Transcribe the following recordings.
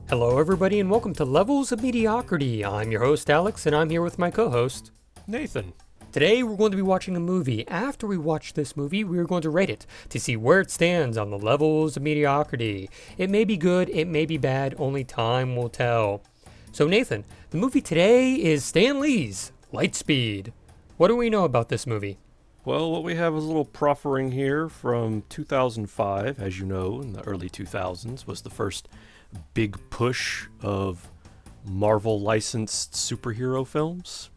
Hello everybody and welcome to Levels of Mediocrity. I'm your host Alex and I'm here with my co-host Nathan. Today we're going to be watching a movie. After we watch this movie, we're going to rate it to see where it stands on the levels of mediocrity. It may be good, it may be bad, only time will tell. So Nathan, the movie today is Stan Lee's Lightspeed. What do we know about this movie? Well, what we have is a little proffering here from 2005. As you know, in the early 2000s was the first big push of Marvel licensed superhero films.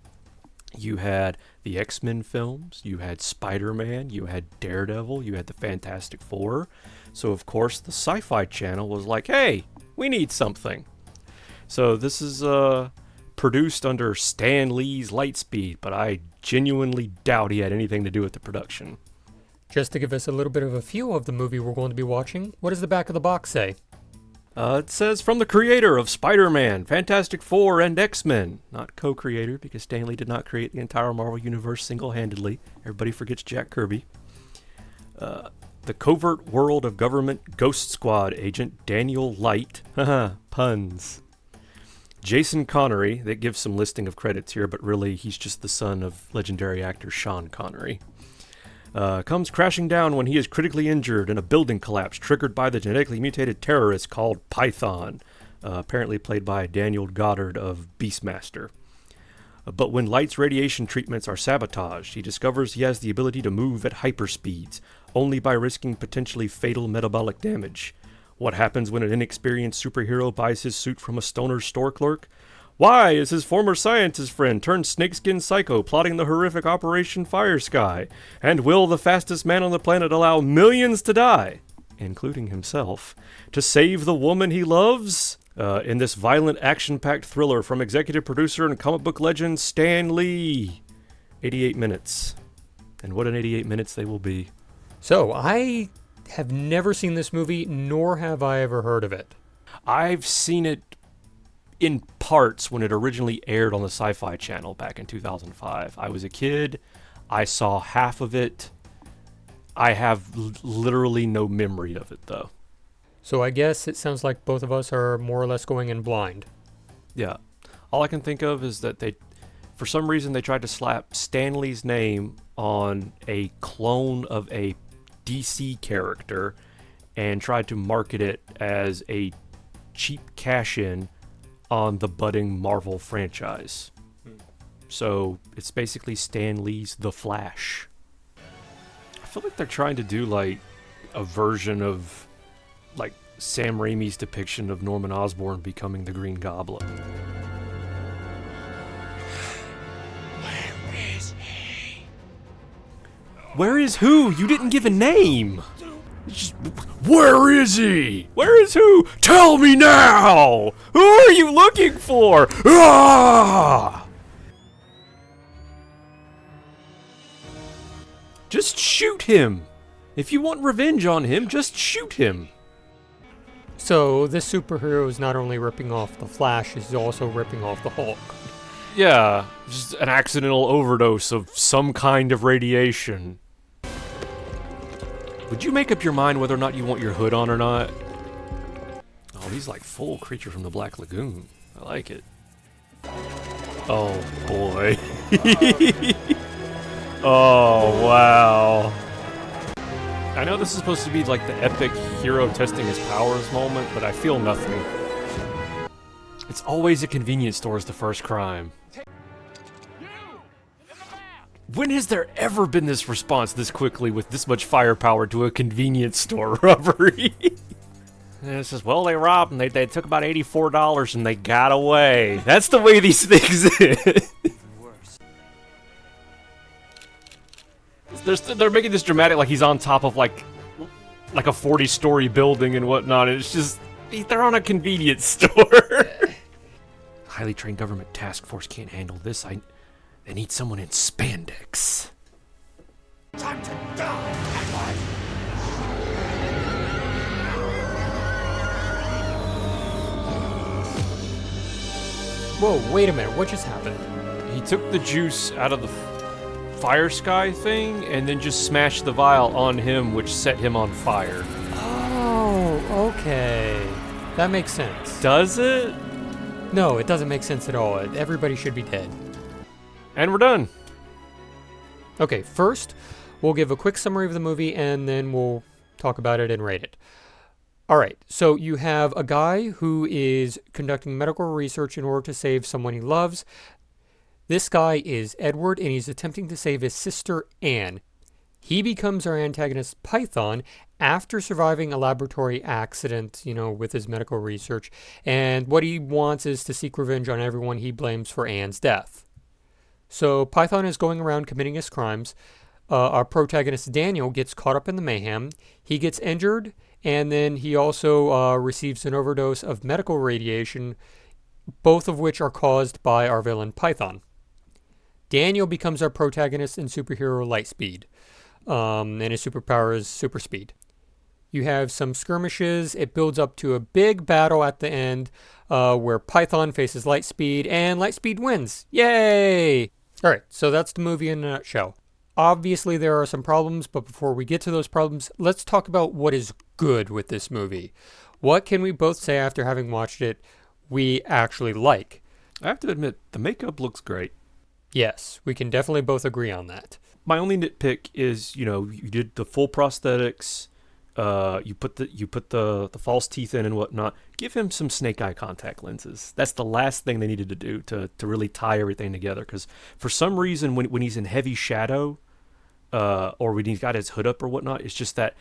You had the X-Men films, you had Spiderman, you had Daredevil, you had the Fantastic Four. So of course the Sci-Fi Channel was like, hey, we need something. So this is produced under Stan Lee's Lightspeed, but I genuinely doubt he had anything to do with the production. Just to give us a little bit of a feel of the movie we're going to be watching, what does the back of the box say? It says, from the creator of Spider-Man, Fantastic Four, and X-Men. Not co-creator, because Stan Lee did not create the entire Marvel Universe single-handedly. Everybody forgets Jack Kirby. The covert world of government Ghost Squad agent Daniel Light. Haha, puns. Jason Connery, that gives some listing of credits here, but really he's just the son of legendary actor Sean Connery. Comes crashing down when he is critically injured in a building collapse triggered by the genetically mutated terrorist called Python, apparently played by Daniel Goddard of Beastmaster. But when Light's radiation treatments are sabotaged, he discovers he has the ability to move at hyperspeeds, only by risking potentially fatal metabolic damage. What happens when an inexperienced superhero buys his suit from a stoner store clerk? Why is his former scientist friend turned snakeskin psycho plotting the horrific Operation Fire Sky? And will the fastest man on the planet allow millions to die, including himself, to save the woman he loves? In this violent, action-packed thriller from executive producer and comic book legend Stan Lee. 88 minutes. And what an 88 minutes they will be. So, I have never seen this movie, nor have I ever heard of it. I've seen it in parts when it originally aired on the Sci-Fi Channel back in 2005. I was a kid. I saw half of it. I have literally no memory of it, though. So I guess it sounds like both of us are more or less going in blind. Yeah. All I can think of is that for some reason, they tried to slap Stan Lee's name on a clone of a DC character and tried to market it as a cheap cash-in on the budding Marvel franchise. So it's basically Stan Lee's The Flash. I feel like they're trying to do like a version of like Sam Raimi's depiction of Norman Osborn becoming the Green Goblin. Where is he? Where is who? You didn't give a name. Just, where is he? Where is who? Tell me now! Who are you looking for? Ah! Just shoot him. If you want revenge on him, just shoot him. So this superhero is not only ripping off the Flash, he's also ripping off the Hulk. Yeah, just an accidental overdose of some kind of radiation. Would you make up your mind whether or not you want your hood on or not? Oh, he's like full Creature from the Black Lagoon. I like it. Oh, boy. Oh, wow. I know this is supposed to be like the epic hero testing his powers moment, but I feel nothing. It's always a convenience store is the first crime. When has there ever been this response this quickly with this much firepower to a convenience store robbery? And it says, well, they robbed and they took about $84 and they got away. That's the way these things is. They're making this dramatic like he's on top of like a 40-story building and whatnot. And it's just, they're on a convenience store. Highly trained government task force can't handle this. They need someone in spandex. Time to die! Whoa, wait a minute, what just happened? He took the juice out of the fire sky thing and then just smashed the vial on him, which set him on fire. Oh, okay. That makes sense. Does it? No, it doesn't make sense at all. Everybody should be dead. And we're done. Okay, first, we'll give a quick summary of the movie, and then we'll talk about it and rate it. All right, so you have a guy who is conducting medical research in order to save someone he loves. This guy is Edward, and he's attempting to save his sister, Anne. He becomes our antagonist, Python, after surviving a laboratory accident, with his medical research. And what he wants is to seek revenge on everyone he blames for Anne's death. So Python is going around committing his crimes. Our protagonist, Daniel, gets caught up in the mayhem. He gets injured, and then he also receives an overdose of medical radiation, both of which are caused by our villain, Python. Daniel becomes our protagonist in superhero Lightspeed, and his superpower is super speed. You have some skirmishes. It builds up to a big battle at the end where Python faces Lightspeed, and Lightspeed wins. Yay! All right, so that's the movie in a nutshell. Obviously, there are some problems, but before we get to those problems, let's talk about what is good with this movie. What can we both say after having watched it we actually like? I have to admit, the makeup looks great. Yes, we can definitely both agree on that. My only nitpick is, you did the full prosthetics. You put the false teeth in and whatnot. Give him some snake eye contact lenses. That's the last thing they needed to do to really tie everything together. Because for some reason, when he's in heavy shadow, or when he's got his hood up or whatnot, it's just that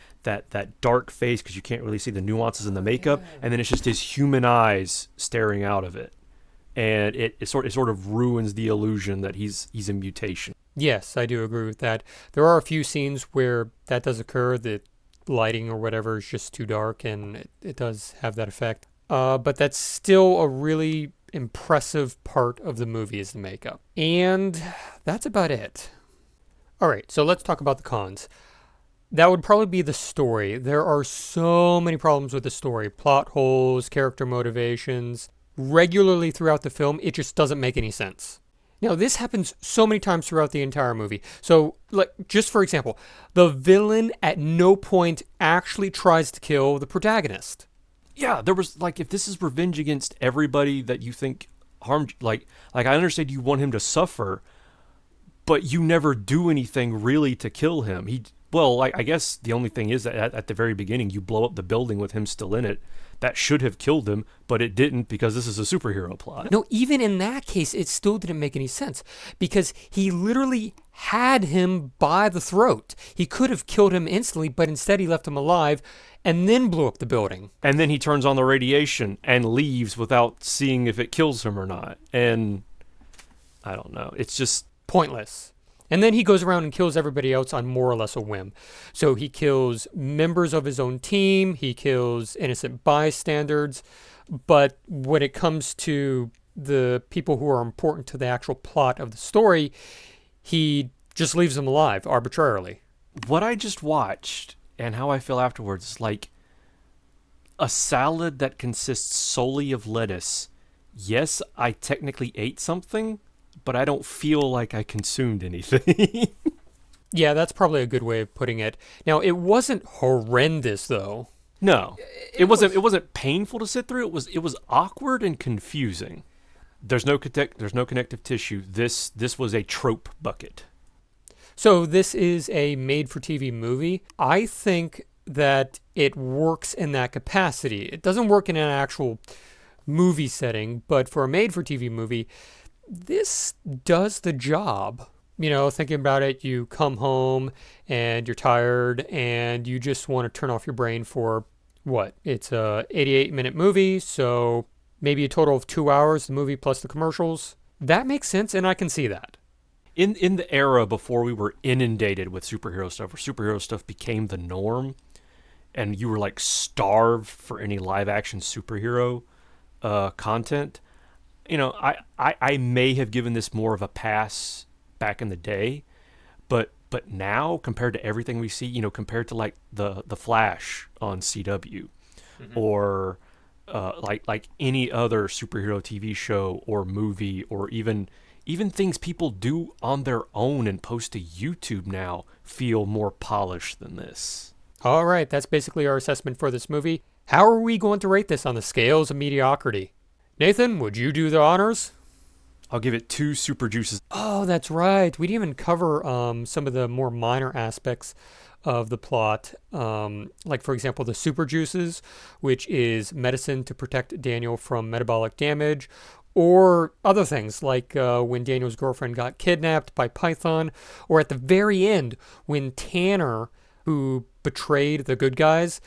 dark face because you can't really see the nuances in the makeup, and then it's just his human eyes staring out of it, and it sort of ruins the illusion that he's a mutation. Yes, I do agree with that. There are a few scenes where that does occur. The lighting or whatever is just too dark, and it does have that effect. But that's still a really impressive part of the movie is the makeup. And that's about it. All right, so let's talk about the cons. That would probably be the story. There are so many problems with the story. Plot holes, character motivations. Regularly throughout the film, it just doesn't make any sense. Now, this happens so many times throughout the entire movie. So, just for example, the villain at no point actually tries to kill the protagonist. Yeah, there was, if this is revenge against everybody that you think harmed, I understand you want him to suffer, but you never do anything really to kill him. I guess the only thing is that at the very beginning, you blow up the building with him still in it. That should have killed him, but it didn't because this is a superhero plot. No, even in that case, it still didn't make any sense because he literally had him by the throat. He could have killed him instantly, but instead he left him alive and then blew up the building. And then he turns on the radiation and leaves without seeing if it kills him or not. And I don't know. It's just pointless. And then he goes around and kills everybody else on more or less a whim. So he kills members of his own team. He kills innocent bystanders. But when it comes to the people who are important to the actual plot of the story, he just leaves them alive arbitrarily. What I just watched and how I feel afterwards is like a salad that consists solely of lettuce. Yes, I technically ate something, but I don't feel like I consumed anything. Yeah, that's probably a good way of putting it. Now, it wasn't horrendous, though. No, it wasn't painful to sit through. It was awkward and confusing. There's no connective tissue. This was a trope bucket. So this is a made-for-TV movie. I think that it works in that capacity. It doesn't work in an actual movie setting, but for a made-for-TV movie, this does the job. Thinking about it, you come home and you're tired and you just want to turn off your brain for what? It's a 88-minute movie, so maybe a total of 2 hours, the movie plus the commercials. That makes sense, and I can see that. In the era before we were inundated with superhero stuff, where superhero stuff became the norm, and you were starved for any live-action superhero content, I may have given this more of a pass back in the day, but now compared to everything we see, compared to the Flash on CW, or like any other superhero TV show or movie, or even things people do on their own and post to YouTube now feel more polished than this. All right, that's basically our assessment for this movie. How are we going to rate this on the scales of mediocrity? Nathan, would you do the honors? I'll give it 2 super juices. Oh, that's right. We didn't even cover some of the more minor aspects of the plot. Like, for example, the super juices, which is medicine to protect Daniel from metabolic damage, or other things like when Daniel's girlfriend got kidnapped by Python, or at the very end when Tanner, who betrayed the good guys,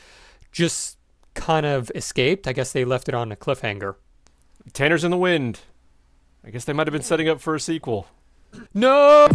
just kind of escaped. I guess they left it on a cliffhanger. Tanner's in the wind. I guess they might have been setting up for a sequel. No!